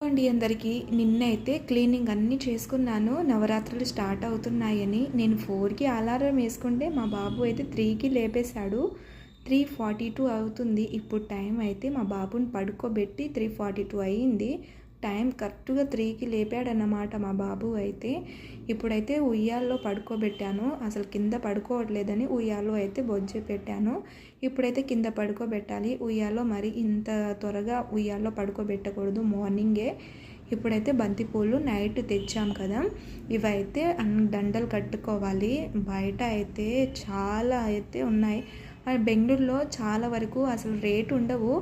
అండి అందరికీ నిన్నైతే క్లీనింగ్ అన్నీ చేసుకున్నాను. నవరాత్రులు స్టార్ట్ అవుతున్నాయని నేను 4కి అలారం వేసుకుంటే మా బాబు అయితే 3కి లేపేశాడు. 3:42 అవుతుంది. ఇప్పుడు టైం అయితే మా బాబుని పడుకోబెట్టి 3:42 అయ్యింది. టైం కరెక్ట్‌గా 3కి లేపాడన్నమాట మా బాబు అయితే. ఇప్పుడైతే ఉయ్యాల్లో పడుకోబెట్టాను. అసలు కింద పడుకోవట్లేదని ఉయ్యాల్లో అయితే బొజ్జే పెట్టాను. ఇప్పుడైతే కింద పడుకోబెట్టాలి. ఉయ్యాల్లో మరి ఇంత త్వరగా ఉయ్యాల్లో పడుకోబెట్టకూడదు మార్నింగే. ఇప్పుడైతే బంతిపూలు నైట్ తెచ్చాం కదా, ఇవైతే దండలు కట్టుకోవాలి. బయట అయితే చాలా అయితే ఉన్నాయి. బెంగళూరులో చాలా వరకు అసలు రేటు ఉండవు.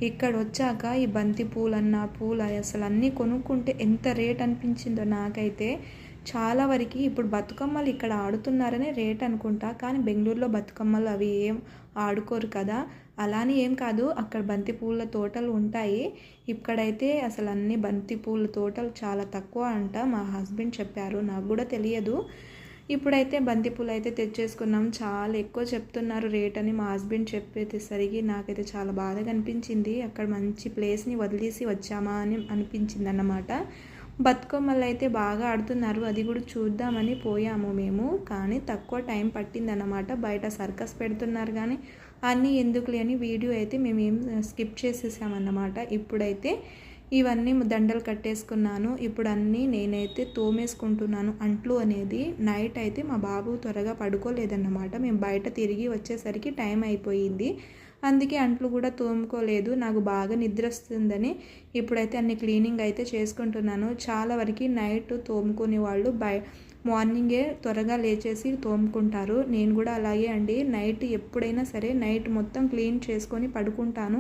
ఇక్కడ వచ్చాక ఈ బంతి పూలన్నా పూలు అసలు అన్నీ కొనుక్కుంటే ఎంత రేట్ అనిపించిందో నాకైతే. చాలా వరకు ఇప్పుడు బతుకమ్మలు ఇక్కడ ఆడుతున్నారనే రేట్ అనుకుంటా, కానీ బెంగళూరులో బతుకమ్మలు అవి ఏం ఆడుకోరు కదా. అలానే ఏం కాదు, అక్కడ బంతి పూల తోటలు ఉంటాయి. ఇక్కడైతే అసలు అన్ని బంతి పూల తోటలు చాలా తక్కువ అంట. మా హస్బెండ్ చెప్పారు, నాకు కూడా తెలియదు. ఇప్పుడైతే బంతిపూలు అయితే తెచ్చేసుకున్నాం. చాలా ఎక్కువ చెప్తున్నారు రేట్ అని మా హస్బెండ్ చెప్పేసరికి నాకైతే చాలా బాధగా అనిపించింది. అక్కడ మంచి ప్లేస్ని వదిలేసి వచ్చామా అని అనిపించింది అన్నమాట. బతుకమ్మలు అయితే బాగా ఆడుతున్నారు, అది కూడా చూద్దామని పోయాము మేము. కానీ తక్కువ టైం పట్టిందన్నమాట. బయట సర్కస్ పెడుతున్నారు కానీ అన్నీ ఎందుకులే అని వీడియో అయితే మేమేం స్కిప్ చేసేసామన్నమాట. ఇప్పుడైతే ఇవన్నీ దండలు కట్టేసుకున్నాను. ఇప్పుడు అన్నీ నేనైతే తోమేసుకుంటున్నాను. అంట్లు అనేది నైట్ అయితే మా బాబు త్వరగా పడుకోలేదన్నమాట. మేము బయట తిరిగి వచ్చేసరికి టైం అయిపోయింది. అందుకే అంట్లు కూడా తోముకోలేదు. నాకు బాగా నిద్ర వస్తుందని ఇప్పుడైతే అన్ని క్లీనింగ్ అయితే చేసుకుంటున్నాను. చాలా వరకు నైట్ తోముకునే వాళ్ళు మార్నింగే త్వరగా లేచేసి తోముకుంటారు. నేను కూడా అలాగే అండి. నైట్ ఎప్పుడైనా సరే నైట్ మొత్తం క్లీన్ చేసుకొని పడుకుంటాను.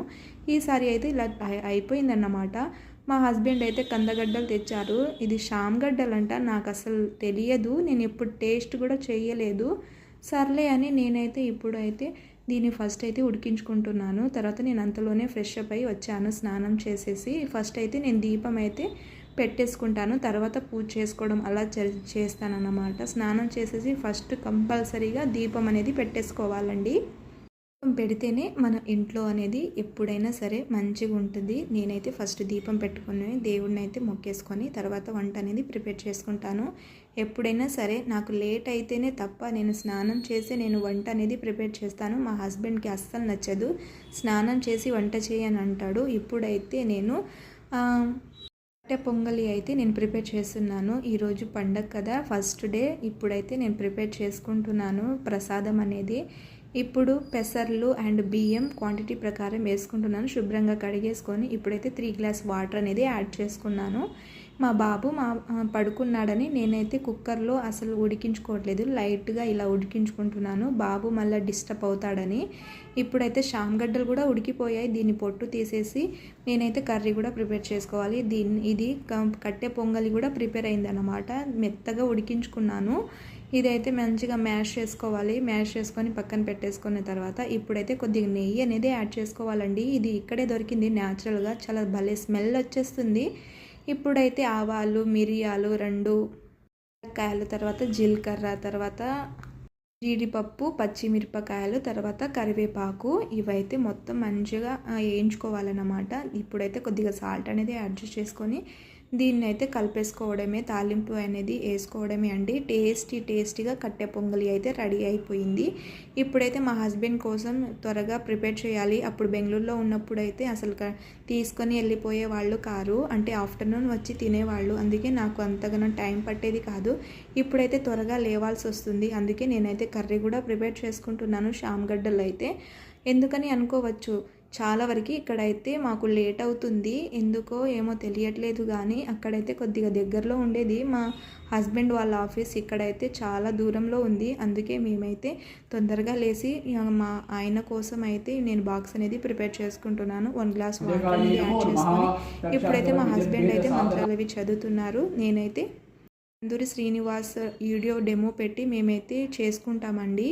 ఈసారి అయితే ఇలా అయిపోయిందన్నమాట. మా హస్బెండ్ అయితే కందగడ్డలు తెచ్చారు. ఇది షామ్గడ్డలంట, నాకు అసలు తెలియదు. నేను ఎప్పుడు టేస్ట్ కూడా చేయలేదు. సర్లే అని నేనైతే ఇప్పుడైతే దీన్ని ఫస్ట్ అయితే ఉడికించుకుంటున్నాను. తర్వాత నేను అంతలోనే ఫ్రెష్ అప్ అయ్యి వచ్చాను స్నానం చేసేసి. ఫస్ట్ అయితే నేను దీపం అయితే పెట్టేసుకుంటాను, తర్వాత పూజ చేసుకోవడం అలా చేస్తానన్నమాట. స్నానం చేసేసి ఫస్ట్ కంపల్సరీగా దీపం అనేది పెట్టేసుకోవాలండి. దీపం పెడితేనే మన ఇంట్లో అనేది ఎప్పుడైనా సరే మంచిగా ఉంటుంది. నేనైతే ఫస్ట్ దీపం పెట్టుకొని దేవుడిని అయితే మొక్కేసుకొని తర్వాత వంట అనేది ప్రిపేర్ చేసుకుంటాను. ఎప్పుడైనా సరే నాకు లేట్ అయితేనే తప్ప నేను స్నానం చేసి నేను వంట అనేది ప్రిపేర్ చేస్తాను. మా హస్బెండ్కి అస్సలు నచ్చదు, స్నానం చేసి వంట చేయని అంటాడు. ఇప్పుడైతే నేను కట్టె పొంగలి అయితే నేను ప్రిపేర్ చేస్తున్నాను. ఈరోజు పండగ కదా, ఫస్ట్ డే. ఇప్పుడైతే నేను ప్రిపేర్ చేసుకుంటున్నాను ప్రసాదం అనేది. ఇప్పుడు పెసర్లు అండ్ బియ్యం క్వాంటిటీ ప్రకారం వేసుకుంటున్నాను. శుభ్రంగా కడిగేసుకొని ఇప్పుడైతే 3 గ్లాస్ వాటర్ అనేది యాడ్ చేసుకున్నాను. మా బాబు పడుకున్నాడని నేనైతే కుక్కర్లో అసలు ఉడికించుకోవట్లేదు, లైట్గా ఇలా ఉడికించుకుంటున్నాను. బాబు మళ్ళీ డిస్టర్బ్ అవుతాడని. ఇప్పుడైతే షామ్గడ్డలు కూడా ఉడికిపోయాయి. దీన్ని పొట్టు తీసేసి నేనైతే కర్రీ కూడా ప్రిపేర్ చేసుకోవాలి. ఇది కట్టె పొంగలి కూడా ప్రిపేర్ అయిందన్నమాట. మెత్తగా ఉడికించుకున్నాను. ఇదైతే మంచిగా మ్యాష్ చేసుకోవాలి. మ్యాష్ చేసుకొని పక్కన పెట్టేసుకున్న తర్వాత ఇప్పుడైతే కొద్దిగా నెయ్యి అనేది యాడ్ చేసుకోవాలండి. ఇది ఇక్కడే దొరికింది న్యాచురల్గా, చాలా భలే స్మెల్ వచ్చేస్తుంది. ఇప్పుడైతే ఆవాలు, మిరియాలు 2 కాయలు, తర్వాత జీలకర్ర, తర్వాత జీడిపప్పు, పచ్చిమిరపకాయలు, తర్వాత కరివేపాకు, ఇవైతే మొత్తం మంచిగా వేయించుకోవాలన్నమాట. ఇప్పుడైతే కొద్దిగా సాల్ట్ అనేది అడ్జస్ట్ చేసుకొని దీన్ని అయితే కలిపేసుకోవడమే, తాలింపు అనేది వేసుకోవడమే అండి. టేస్టీగా కట్టె పొంగలి అయితే రెడీ అయిపోయింది. ఇప్పుడైతే మా హస్బెండ్ కోసం త్వరగా ప్రిపేర్ చేయాలి. అప్పుడు బెంగళూరులో ఉన్నప్పుడు అయితే అసలు తీసుకొని వెళ్ళిపోయే వాళ్ళు కారు, అంటే ఆఫ్టర్నూన్ వచ్చి తినేవాళ్ళు. అందుకే నాకు అంతగానో టైం పట్టేది కాదు. ఇప్పుడైతే త్వరగా లేవాల్సి వస్తుంది. అందుకే నేనైతే కర్రీ కూడా ప్రిపేర్ చేసుకుంటున్నాను. షామ్గడ్డలు అయితే ఎందుకని అనుకోవచ్చు, చాలా వరకు ఇక్కడైతే మాకు లేట్ అవుతుంది. ఎందుకో ఏమో తెలియట్లేదు, కానీ అక్కడైతే కొద్దిగా దగ్గరలో ఉండేది మా హస్బెండ్ వాళ్ళ ఆఫీస్. ఇక్కడైతే చాలా దూరంలో ఉంది. అందుకే మేమైతే తొందరగా లేచి మా ఆయన కోసం అయితే నేను బాక్స్ అనేది ప్రిపేర్ చేసుకుంటున్నాను. 1 గ్లాస్ వాటర్ అనేది యాడ్ చేసుకొని ఇప్పుడైతే మా హస్బెండ్ అయితే మంత్రాలు అవి చదువుతున్నారు. నేనైతే అందూరి శ్రీనివాస్ వీడియో డెమో పెట్టి మేమైతే చేసుకుంటామండి.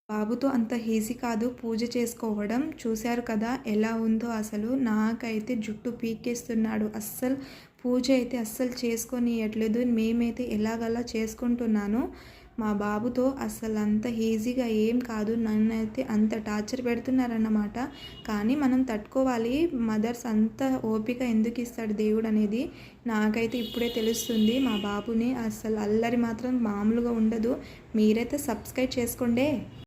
బాబుతో అంత ఈజీ కాదు పూజ చేసుకోవడం. చూశారు కదా ఎలా ఉందో అసలు. నాకైతే జుట్టు పీకేస్తున్నాడు. పూజ అయితే అస్సలు చేసుకోనియట్లేదు. మేమైతే ఎలాగలా చేసుకుంటున్నాను. మా బాబుతో అస్సలు అంత ఈజీగా ఏం కాదు. నన్నైతే అంత టార్చర్ పెడుతున్నారన్నమాట. కానీ మనం తట్టుకోవాలి. మదర్స్ అంత ఓపిక ఎందుకు ఇస్తాడు దేవుడు అనేది నాకైతే ఇప్పుడే తెలుస్తుంది. మా బాబుని అస్సలు అల్లరి మాత్రం మామూలుగా ఉండదు. మీరైతే సబ్స్క్రైబ్ చేసుకోండి.